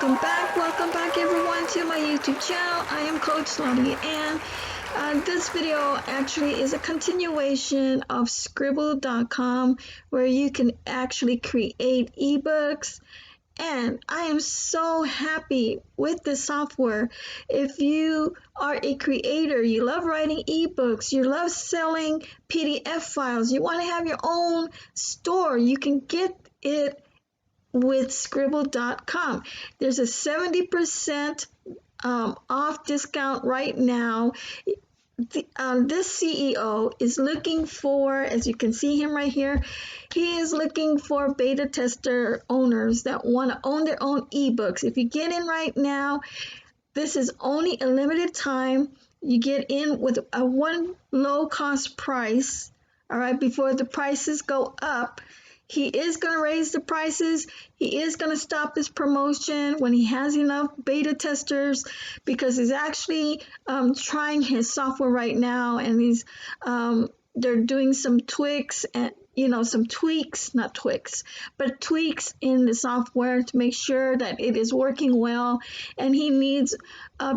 welcome back everyone to my YouTube channel. I am Coach Lottie, and this video actually is a continuation of Sqrindle.com, where you can actually create ebooks. And I am so happy with this software. If you are a creator, you love writing ebooks, you love selling PDF files, you want to have your own store, you can get it with Sqrindle.com. There's a 70% off discount right now. This CEO is looking for, as you can see him right here, he is looking for beta tester owners that want to own their own ebooks. If you get in right now, this is only a limited time. You get in with a one low cost price, all right, before the prices go up. He is going to raise the prices. He is going to stop this promotion when he has enough beta testers, because he's actually trying his software right now, and he's they're doing some tweaks and some tweaks, not tweaks, but tweaks in the software to make sure that it is working well. And he needs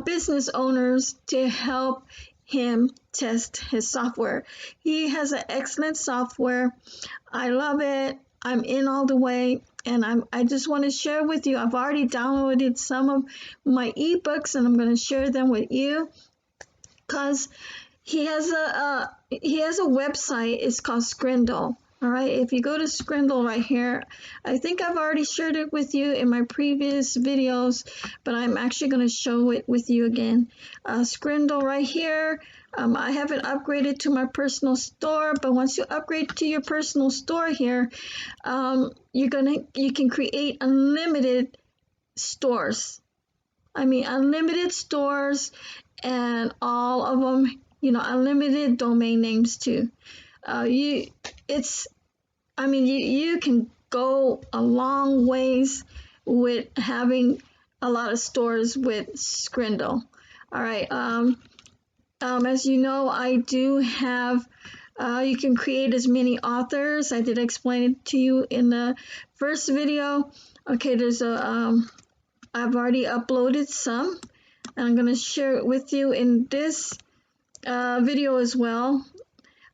business owners to help him test his software. He has an excellent software. I love it. I'm in all the way, and I just want to share with you. I've already downloaded some of my ebooks, and I'm going to share them with you, because he has a website. It's called Sqrindle. All right, if you go to Sqrindle right here, I think I've already shared it with you in my previous videos, but I'm actually going to show it with you again. Sqrindle right here. I haven't upgraded to my personal store, but once you upgrade to your personal store here, you can create unlimited stores. I mean, unlimited stores, and all of them, unlimited domain names too. You can go a long ways with having a lot of stores with Sqrindle. All right. As you know, I do have, you can create as many authors. I did explain it to you in the first video. Okay, there's I've already uploaded some, and I'm going to share it with you in this video as well.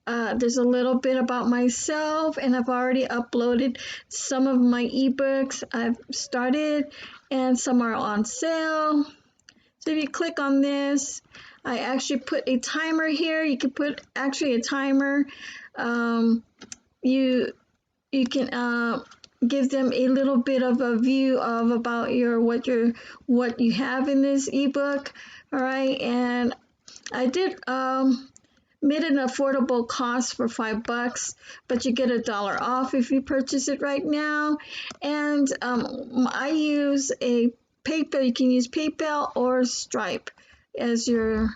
There's a little bit about myself, and I've already uploaded some of my ebooks I've started, and some are on sale. So if you click on this, I actually put a timer here. You can put actually a timer. You can give them a little bit of a view of about what you have in this ebook. All right, and I did made an affordable cost for $5, but you get $1 off if you purchase it right now. And I use a PayPal. You can use PayPal or Stripe as your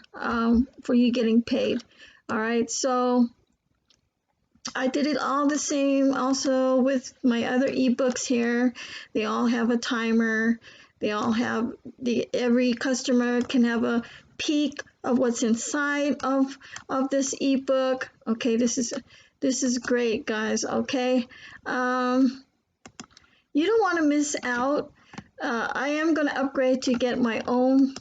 for you getting paid. All right, so I did it all the same also with my other ebooks here. They all have a timer. They all have every customer can have a peek of what's inside of this ebook. Okay, this is great, guys. Okay, you don't want to miss out. I am going to upgrade to get my own,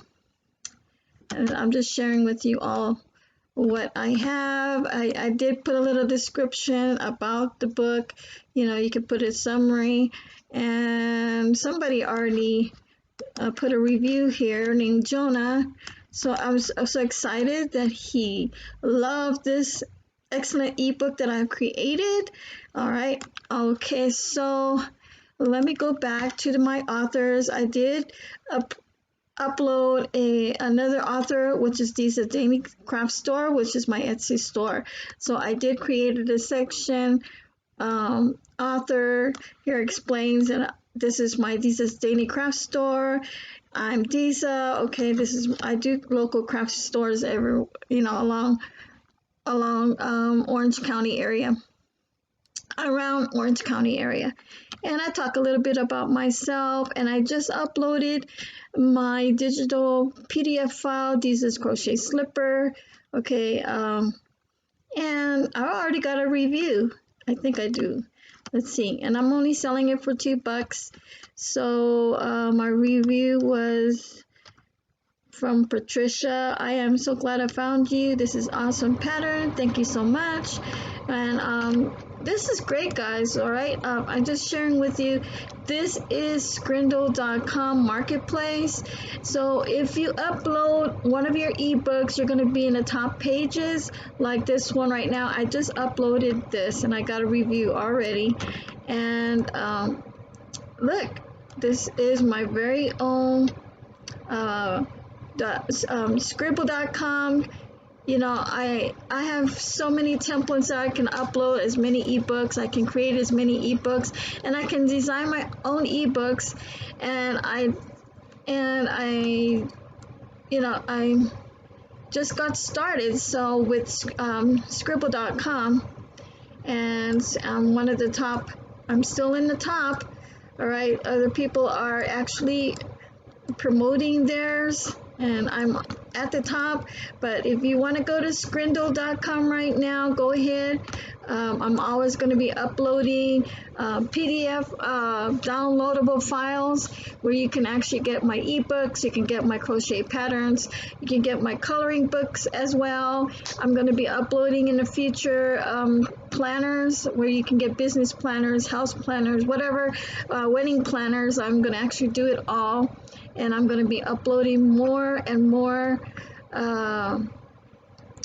and I'm just sharing with you all what I have. I did put a little description about the book. You can put a summary, and somebody already put a review here named Jonah. So I was so excited that he loved this excellent ebook that I've created. All right. Okay, so let me go back to my authors. I did upload another author, which is the Daily Craft Store, which is my Etsy store. So I did create a section. Author here explains, and this is my Disa's Daily Craft Store. I'm Disa. Okay, I do local craft stores along Orange County area, around Orange County area. And I talk a little bit about myself, and I just uploaded my digital PDF file, Disa's Crochet Slipper. Okay, and I already got a review. I think I do. let's see, and I'm only selling it for $2. So my review was from Patricia. I am so glad I found you. This is awesome pattern. Thank you so much. And this is great, guys. All right, I'm just sharing with you. This is Sqrindle.com marketplace. So if you upload one of your ebooks, you're going to be in the top pages like this one right now. I just uploaded this and I got a review already. And look, this is my very own Sqrindle.com. You know, I have so many templates that I can upload as many ebooks. I can create as many ebooks, and I can design my own ebooks. And I you know, I just got started. So with Sqrindle.com, and I'm one of the top. I'm still in the top. All right, other people are actually promoting theirs, and I'm at the top. But if you want to go to Sqrindle.com right now, go ahead. I'm always going to be uploading PDF downloadable files where you can actually get my ebooks, you can get my crochet patterns, you can get my coloring books as well. I'm going to be uploading in the future planners where you can get business planners, house planners, whatever, wedding planners. I'm going to actually do it all, and I'm going to be uploading more and more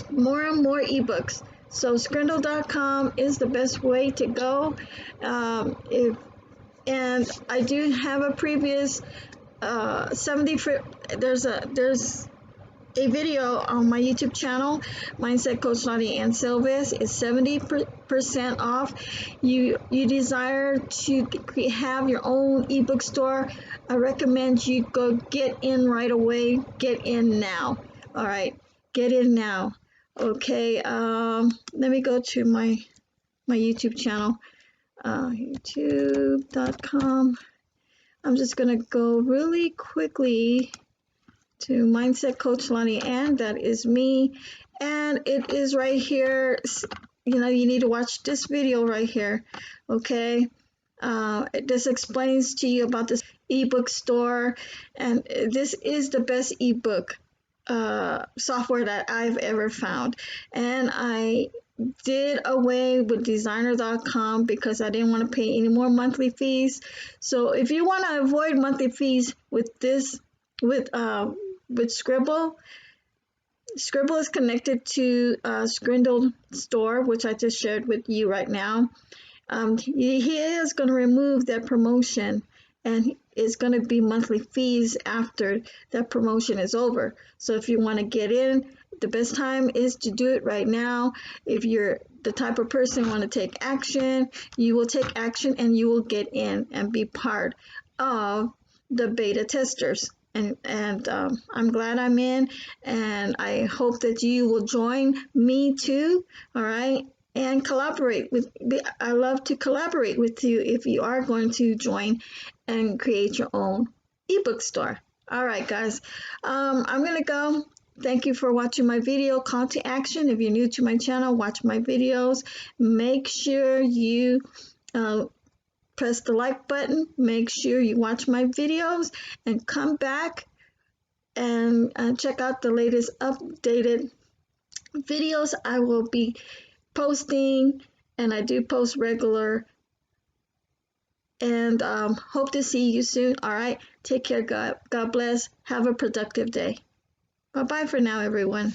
ebooks. So Sqrindle.com is the best way to go. And I do have a previous 70. There's a video on my YouTube channel, Mindset Coach Lottie Ann Silvis. Is 70% off. You desire to have your own ebook store, I recommend you go get in right away. Get in now. All right, get in now. Okay, let me go to my YouTube channel, youtube.com. I'm just gonna go really quickly to Mindset Coach Lottie Ann. That is me, and it is right here. You know, you need to watch this video right here. Okay, this explains to you about this ebook store, and this is the best ebook software that I've ever found. And I did away with designer.com because I didn't want to pay any more monthly fees. So if you want to avoid monthly fees with this, with Sqrindle is connected to Sqrindle store, which I just shared with you right now. He is going to remove that promotion, and it's going to be monthly fees after that promotion is over. So if you want to get in, the best time is to do it right now. If you're the type of person who want to take action, you will take action and you will get in and be part of the beta testers. And I'm glad I'm in, and I hope that you will join me too. All right. And collaborate with me. I love to collaborate with you if you are going to join and create your own ebook store. All right, guys, I'm gonna go. Thank you for watching my video. Call to action: if you're new to my channel, watch my videos. Make sure you press the like button. Make sure you watch my videos and come back and check out the latest updated videos I will be posting, and I do post regular. And hope to see you soon. All right, take care. God bless. Have a productive day. Bye bye for now, everyone.